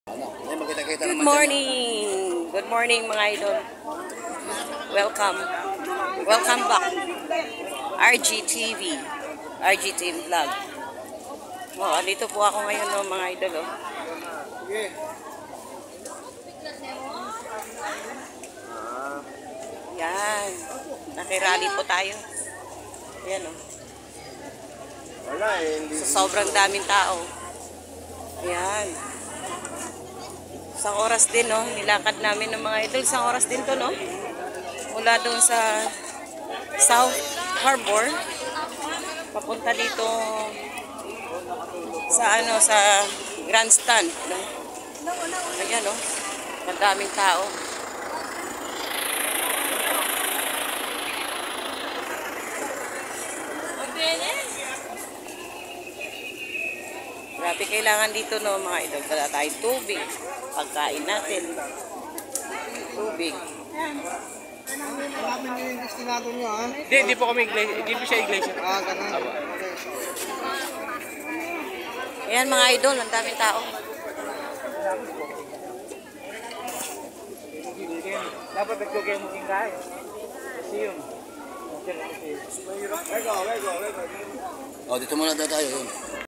Good morning! Good morning mga idol. Welcome. Welcome back. RGTV. RGTV vlog. Oh, dito po ako ngayon no, mga idol. Oh. Yan. Nakirally po tayo. Yan oh. Sobrang daming tao. Ayan. Isang oras din, no? Nilakad namin ng mga idol. Isang oras din to, no? Mula doon sa South Harbor. Papunta dito sa, sa grandstand, no? Ayan, no? Madaming tao. Grabe, kailangan dito no mga idol. Dala tayong tubig. Pagkain natin. Tubig. Hanapin niyo yung destinado niyo, ha? Hindi po kami iglesia. Hindi po siya iglesia. Ah, ganun. Ayan mga idol, ang daming tao. Dapat nagkugay mo king guys. See you. Wego. Oh, dito muna tayo.